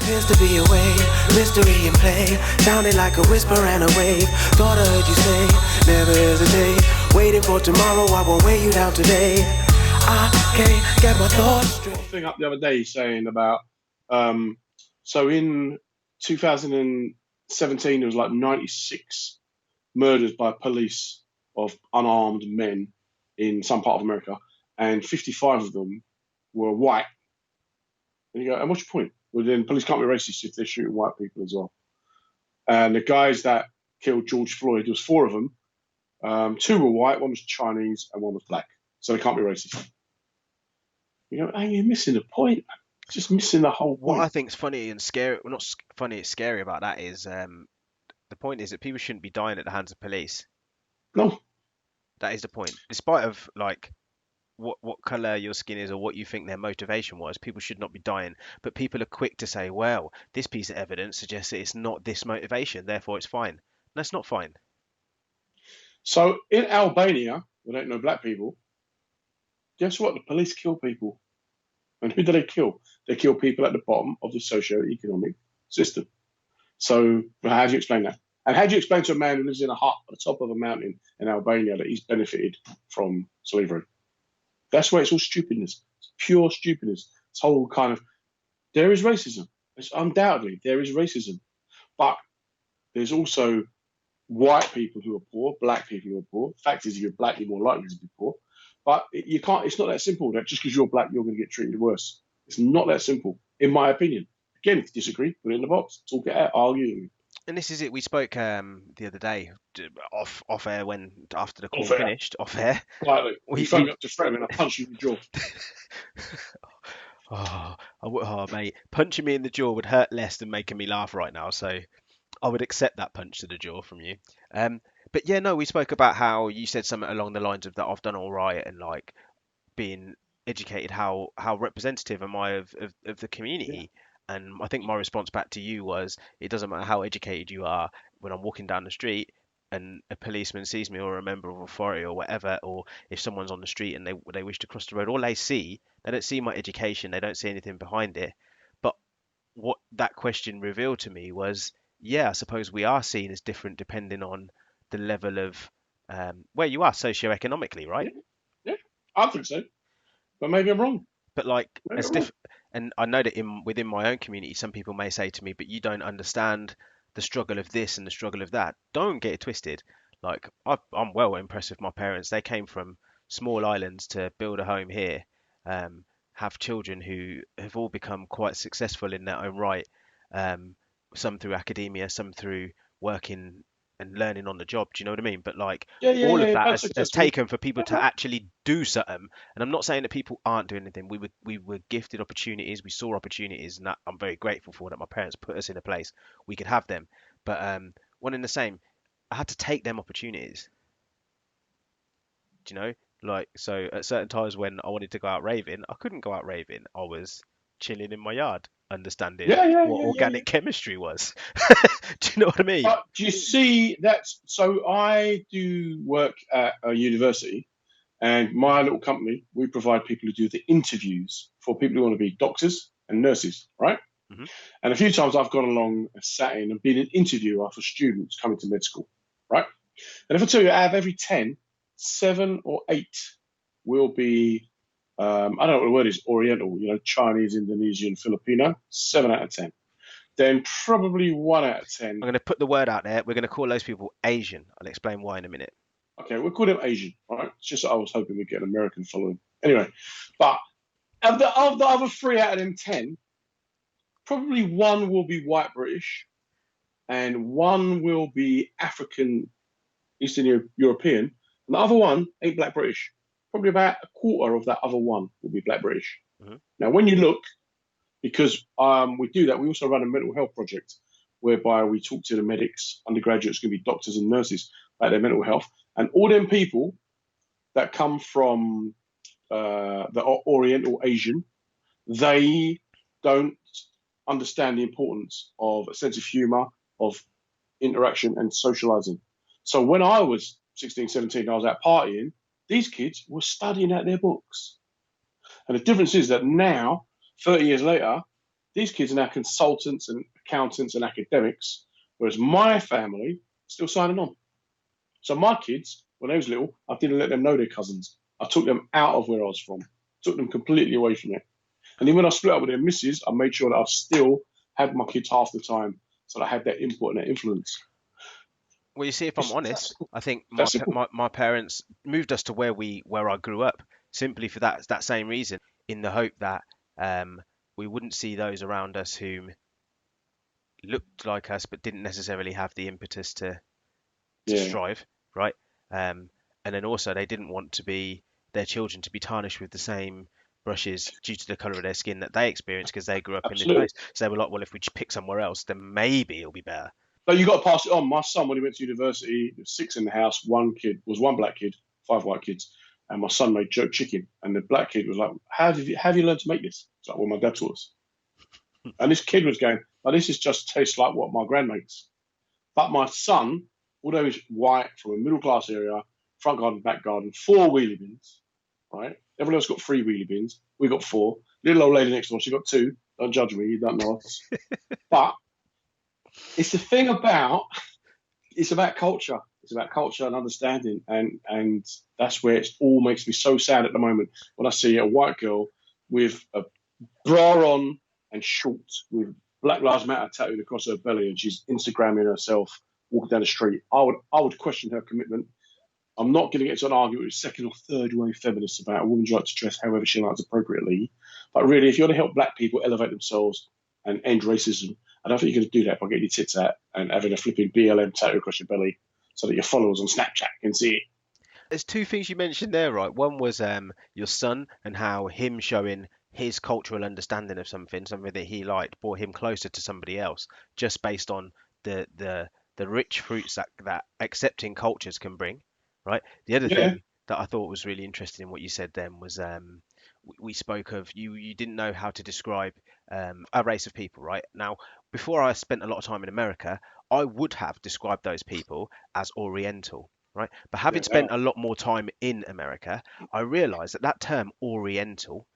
appears to be a wave, mystery in play, sounding like a whisper and a wave. Thought I heard you say, never hesitate, waiting for tomorrow, I won't weigh you down today. I can't get my thoughts straight. Thing up the other day saying about, so in 2017 there was like 96 murders by police of unarmed men in some part of America, and 55 of them were white. And you go, and what's your point? Well, then police can't be racist if they're shooting white people as well. And the guys that killed George Floyd, there was 4 of them. 2 were white, 1 was Chinese, and 1 was black. So they can't be racist. You know, and you're missing the point. Just missing the whole point. What I think is funny and scary, well, not funny, it's scary about that is the point is that people shouldn't be dying at the hands of police. No. That is the point. Despite of like what color your skin is or what you think their motivation was, people should not be dying. But people are quick to say, well, this piece of evidence suggests that it's not this motivation, therefore it's fine. No, it's not fine. So in Albania, we don't know black people. Guess what? The police kill people. And who do they kill? They kill people at the bottom of the socio-economic system. So how do you explain that? And how do you explain to a man who lives in a hut at the top of a mountain in Albania that he's benefited from slavery? That's where it's all stupidness. It's pure stupidness. It's whole kind of, there is racism. It's undoubtedly, there is racism. But there's also white people who are poor, black people who are poor. Fact is, if you're black, you're more likely to be poor. But you can't, it's not that simple that just because you're black, you're going to get treated worse. It's not that simple, in my opinion. Again, if you disagree, put it in the box, talk it out, argue. And this is it. We spoke the other day off air when after the call Off air. finished. Off air. Quietly. You phoned me up to threaten me and I punched you in the jaw. Oh, mate, punching me in the jaw would hurt less than making me laugh right now. So I would accept that punch to the jaw from you. But yeah, no, we spoke about how you said something along the lines of that I've done all right and like being educated. How representative am I of the community? Yeah. And I think my response back to you was, it doesn't matter how educated you are. When I'm walking down the street and a policeman sees me or a member of authority or whatever, or if someone's on the street and they wish to cross the road, all they don't see my education. They don't see anything behind it. But what that question revealed to me was, yeah, I suppose we are seen as different depending on the level of where you are socioeconomically, right? Yeah, I think so. But maybe I'm wrong. But like, it's different. And I know that within my own community, some people may say to me, but you don't understand the struggle of this and the struggle of that. Don't get it twisted. Like, I'm well impressed with my parents. They came from small islands to build a home here, have children who have all become quite successful in their own right. Some through academia, some through working and learning on the job. Do you know what I mean? But like all of that has taken for people to actually do something. And I'm not saying that people aren't doing anything. We were gifted opportunities. We saw opportunities, and that I'm very grateful for that. My parents put us in a place we could have them. But one in the same, I had to take them opportunities. Do you know? Like, so at certain times when I wanted to go out raving, I couldn't go out raving. I was chilling in my yard, understanding what organic chemistry was. Do you know what I mean? But do you see that's so I do work at a university, and my little company, we provide people who do the interviews for people who want to be doctors and nurses, right? Mm-hmm. And a few times I've gone along and sat in and been an interviewer for students coming to med school, right? And if I tell you, out of every 10, 7 or 8 will be I don't know what the word is, Oriental, Chinese, Indonesian, Filipino, 7 out of 10. Then probably 1 out of 10. I'm going to put the word out there. We're going to call those people Asian. I'll explain why in a minute. Okay, we'll call them Asian, all right? It's just that I was hoping we'd get an American following. Anyway, but of the other 3 out of them 10, probably 1 will be white British and 1 will be African, Eastern European, and the other 1 ain't black British. Probably about a quarter of that other 1 will be black British. Mm-hmm. Now, when you look, because we do that, we also run a mental health project whereby we talk to the medics, undergraduates, going to be doctors and nurses, about their mental health. And all them people that come from the Oriental Asian, they don't understand the importance of a sense of humor, of interaction and socializing. So when I was 16, 17, I was out partying, these kids were studying out their books. And the difference is that now, 30 years later, These kids are now consultants and accountants and academics, whereas my family still signing on. So my kids, when they was little, I didn't let them know their cousins. I took them out of where I was from, took them completely away from it. And then when I split up with their missus, I made sure that I still had my kids half the time, so that I had that input and that influence. Well, you see, if I'm honest, I think That's simple. my parents moved us to where I grew up simply for that same reason, in the hope that we wouldn't see those around us who looked like us but didn't necessarily have the impetus to Yeah, strive, right? And then also they didn't want their children to be tarnished with the same brushes due to the color of their skin that they experienced because they grew up in this absolutely. place. So they were like, well, if we just pick somewhere else, then maybe it'll be better. But you got to pass it on. My son, when he went to university, there was 6 in the house. One black kid, 5 white kids, and my son made jerk chicken. And the black kid was like, "How have you learned to make this?" It's like, "Well, my dad taught us." And this kid was going, "Well, this is just tastes like what my grand makes." But my son, although he's white from a middle class area, front garden, back garden, 4 wheelie bins, right? Everyone else got 3 wheelie bins. We got 4. Little old lady next door, she got 2. Don't judge me, you don't know us. But it's the thing about it's about culture. It's about culture and understanding, and that's where it all makes me so sad at the moment when I see a white girl with a bra on and shorts with Black Lives Matter tattooed across her belly, and she's Instagramming herself walking down the street. I would question her commitment. I'm not going to get into an argument with second or third wave feminists about a woman's right to dress however she likes appropriately. But really, if you want to help black people elevate themselves and end racism, I don't think you're going to do that by getting your tits out and having a flipping BLM tattoo across your belly so that your followers on Snapchat can see it. There's 2 things you mentioned there, right? One was your son and how him showing his cultural understanding of something that he liked, brought him closer to somebody else, just based on the rich fruits that accepting cultures can bring, right? The other Yeah, thing that I thought was really interesting in what you said then was we spoke of you didn't know how to describe a race of people, right? Now, before I spent a lot of time in America, I would have described those people as Oriental, right? But having yeah, spent a lot more time in America, I realized that term Oriental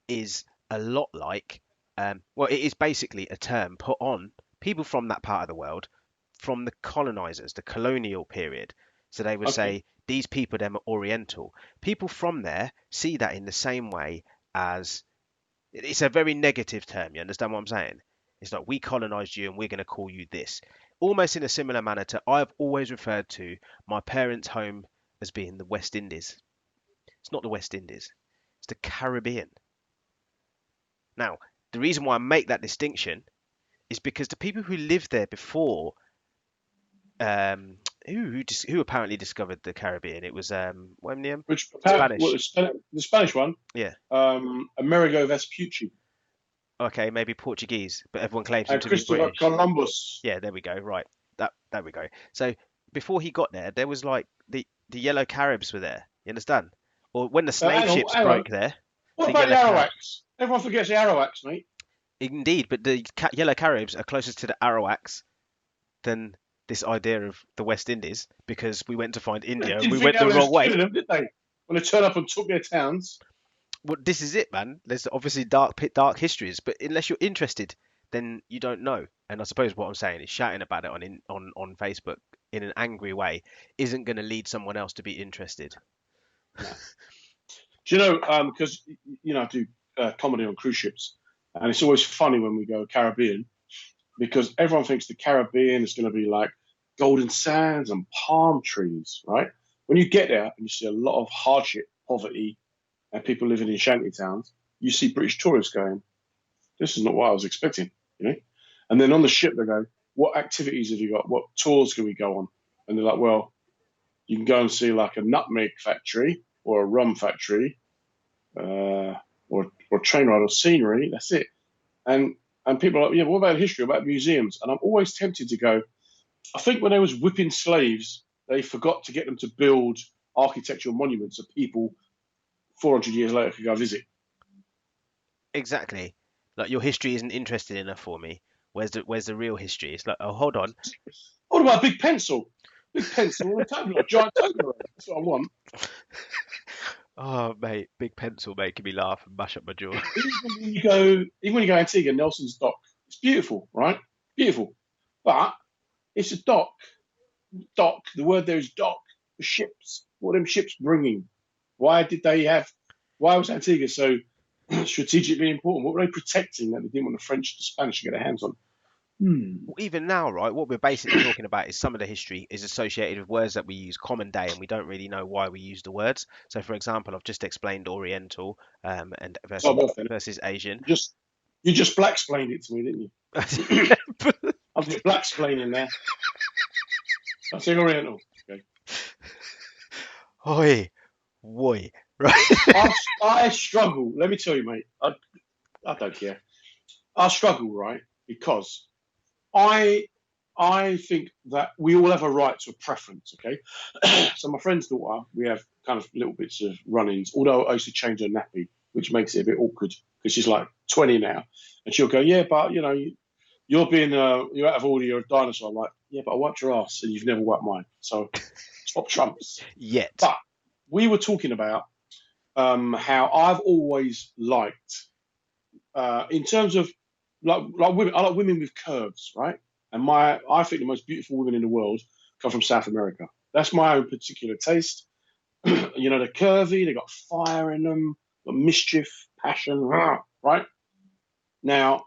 is a lot like, well, it is basically a term put on people from that part of the world, from the colonizers, the colonial period. So they would okay. say, these people, them are Oriental. People from there see that in the same way as it's a very negative term. You understand what I'm saying? It's like, we colonized you and we're going to call you this. Almost in a similar manner to, I've always referred to my parents' home as being the West Indies. It's not the West Indies, it's the Caribbean. Now, the reason why I make that distinction is because the people who lived there before, um, who apparently discovered the Caribbean, it was William, Which Spanish. the Spanish one, Yeah. Amerigo Vespucci Okay, maybe Portuguese, but everyone claims him and to be Christopher British. Columbus. Yeah, there we go. Right, there we go. So before he got there, there was like the yellow Caribs were there. You understand? Or when the slave ships Hang on. broke there, What the about the yellow Caribs. Arawaks? Everyone forgets the Arawaks, mate. Indeed, but the yellow Caribs are closer to the Arawaks than this idea of the West Indies because we went to find They India and didn't we think went they the were wrong just way. killing them, did they? When they turned up and took their towns. Well, this is it, man. There's obviously dark histories, but unless you're interested, then you don't know. And I suppose what I'm saying is shouting about it on Facebook in an angry way isn't going to lead someone else to be interested. No. Do you know? Because I do comedy on cruise ships, and it's always funny when we go Caribbean because everyone thinks the Caribbean is going to be like golden sands and palm trees, right? When you get there and you see a lot of hardship, poverty, and people living in shanty towns, you see British tourists going, "This is not what I was expecting," you know. And then on the ship they go, "What activities have you got? What tours can we go on?" And they're like, "Well, you can go and see like a nutmeg factory or a rum factory, or a train ride or scenery. That's it." And people are like, "Yeah, but what about history? What about museums?" And I'm always tempted to go, I think when they was whipping slaves, they forgot to get them to build architectural monuments that people 400 years later could go visit. Exactly. Like, your history isn't interesting enough for me. Where's the real history? It's like, oh, hold on. What about a big pencil? Big pencil on a table, a giant table. That's what I want. Oh, mate, big pencil making me laugh and mash up my jaw. Even when you go Antigua, Nelson's Dock, it's beautiful, right? Beautiful, but it's a dock. Dock. The word there is dock. The ships. What are them ships bringing? Why did they have? Why was Antigua so strategically important? What were they protecting that they didn't want the French, the Spanish to get their hands on? Even now, right, what we're basically talking about is some of the history is associated with words that we use common day, and we don't really know why we use the words. So, for example, I've just explained Oriental and Oh, versus well, then, Asian. you just black explained it to me, didn't you? I'm just black explaining there. I say Oriental. Okay. Oi, woi, right? I struggle. Let me tell you, mate. I don't care. I struggle, right? Because I I think that we all have a right to a preference, okay? So my friend's daughter, we have kind of little bits of run-ins, although I used to change her nappy, which makes it a bit awkward because she's like 20 now. And she'll go, yeah, but, you know, you're out of order, you're a dinosaur. I'm like, yeah, but I wiped your ass and you've never wiped mine. So stop trumps. Yet. But we were talking about how I've always liked, in terms of like women, I like women with curves, right? And I think the most beautiful women in the world come from South America. That's my own particular taste. You know, they're curvy, they got fire in them, got mischief, passion, right? Now,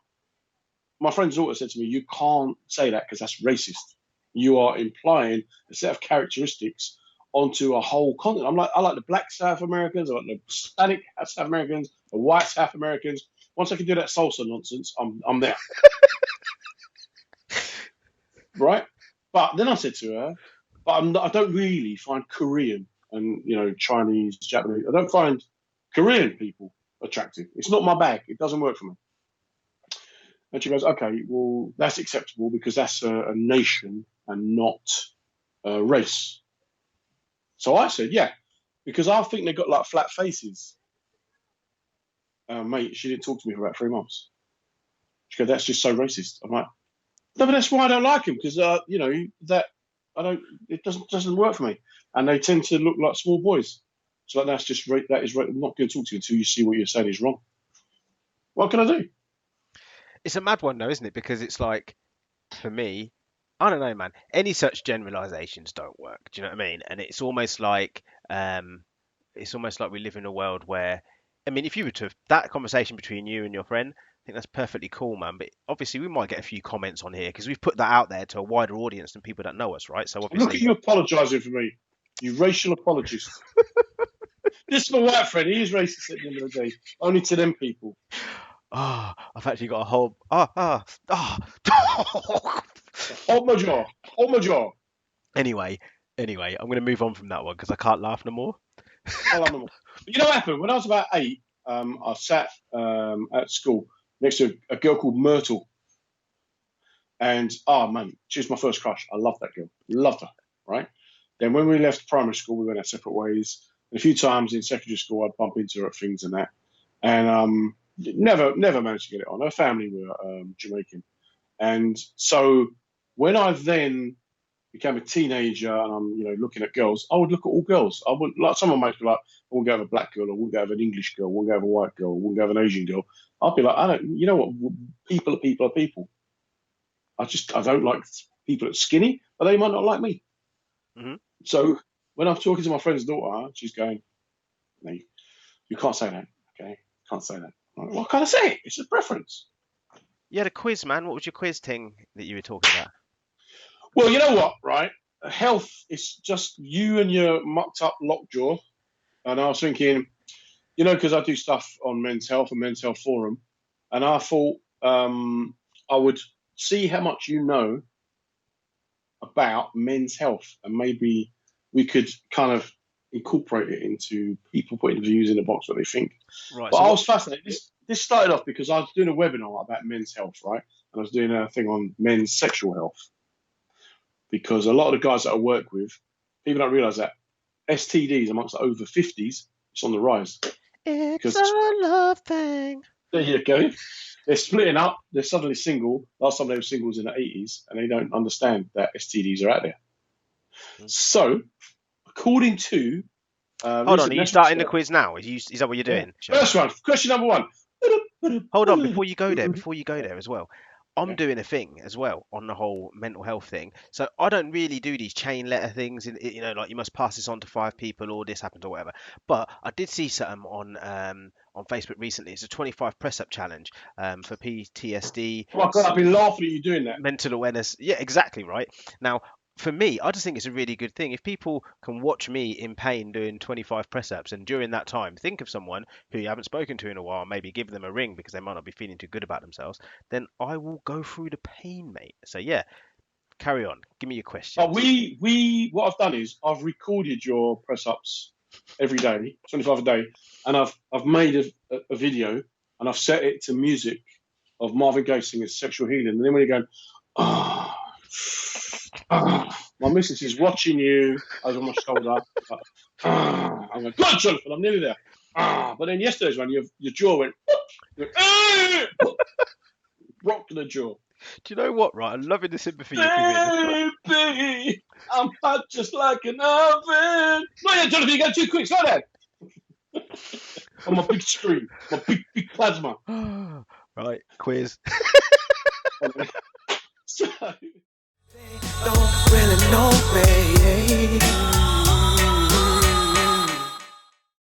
my friend's daughter said to me, "You can't say that because that's racist. You are implying a set of characteristics onto a whole continent." I'm like, I like the black South Americans, I like the Hispanic South Americans, the white South Americans. Once I can do that salsa nonsense, I'm there, right? But then I said to her, "But I don't really find Korean and Chinese, Japanese. I don't find Korean people attractive. It's not my bag. It doesn't work for me." And she goes, "Okay, well, that's acceptable because that's a nation and not a race." So I said, "Yeah, because I think they've got like flat faces." Mate, she didn't talk to me for about 3 months. She goes, "That's just so racist." I'm like, "No, but that's why I don't like them because that I don't. It doesn't work for me, and they tend to look like small boys. So like, that's just that is. I'm not going to talk to you until you see what you're saying is wrong. What can I do?" It's a mad one though, isn't it? Because it's like, for me, I don't know, man. Any such generalizations don't work. Do you know what I mean? And it's almost like we live in a world where, I mean, if you were to have that conversation between you and your friend, I think that's perfectly cool, man. But obviously, we might get a few comments on here because we've put that out there to a wider audience than people that know us, right? So Look obviously, at you apologising for me, you racial apologist. This is my white friend. He is racist at the end of the day, only to them people. I've actually got a whole. Hold my jaw. Hold my jaw. Anyway, I'm going to move on from that one because I can't laugh no more. Hold on. You know what happened? When I was about 8, I sat at school next to a girl called Myrtle. And, oh, man, she was my first crush. I loved that girl. Loved her, right? Then when we left primary school, we went our separate ways. And a few times in secondary school, I'd bump into her at things and that. And never managed to get it on. Her family were Jamaican. And so when I then became a teenager and I'm, looking at girls, I would look at all girls. I wouldn't, like someone might be like, I wouldn't go with a black girl, I wouldn't go with an English girl, I wouldn't go with a white girl, I wouldn't go with an Asian girl. I'd be like, you know what? People are people are people. I don't like people that are skinny, but they might not like me. Hmm. So when I'm talking to my friend's daughter, she's going, "No, you can't say that, okay? Can't say that." I'm like, "What can I say? It's a preference." You had a quiz, man. What was your quiz thing that you were talking about? Well, you know what, right? Health is just you and your mucked up lockjaw. And I was thinking, because I do stuff on men's health and men's health forum, and I thought I would see how much you know about men's health, and maybe we could kind of incorporate it into people putting views in the box what they think. Right. But So I what? was fascinated. This started off because I was doing a webinar about men's health, right? And I was doing a thing on men's sexual health because a lot of the guys that I work with, people don't realise that STDs amongst the over 50s, it's on the rise. It's Because a love thing. there you go. They're splitting up. They're suddenly single. Last time they were singles in the 80s, and they don't understand that STDs are out there. Mm. So, according to Hold on, recent are you Netflix starting the show. quiz now? Is that what you're Yeah. doing? First one, question number one. Hold on, before you go there as well. I'm doing a thing as well on the whole mental health thing. So I don't really do these chain letter things, like you must pass this on to 5 people or this happened or whatever. But I did see something on Facebook recently. It's a 25 press up challenge for PTSD, Oh my God, I've been laughing at you doing that. mental awareness. Yeah, exactly right. Now, for me, I just think it's a really good thing. If people can watch me in pain doing 25 press ups, and during that time, think of someone who you haven't spoken to in a while, maybe give them a ring because they might not be feeling too good about themselves, then I will go through the pain, mate. So, yeah, carry on. Give me your But questions. what I've done is I've recorded your press ups every day, 25 a day, and I've made a video and I've set it to music of Marvin Gaye singing Sexual Healing. And then when you're going, ah, my missus is watching you over my shoulder. Like, I'm going, God, Jonathan, I'm nearly there. But then yesterday's one, your jaw went, rocked the jaw. Do you know what, right? I'm loving the sympathy you're giving. Baby, I'm hot just like an oven. No, yeah, Jonathan, you go too quick. Slow down. On my big screen, my big plasma. Right, quiz. So, Don't really know me.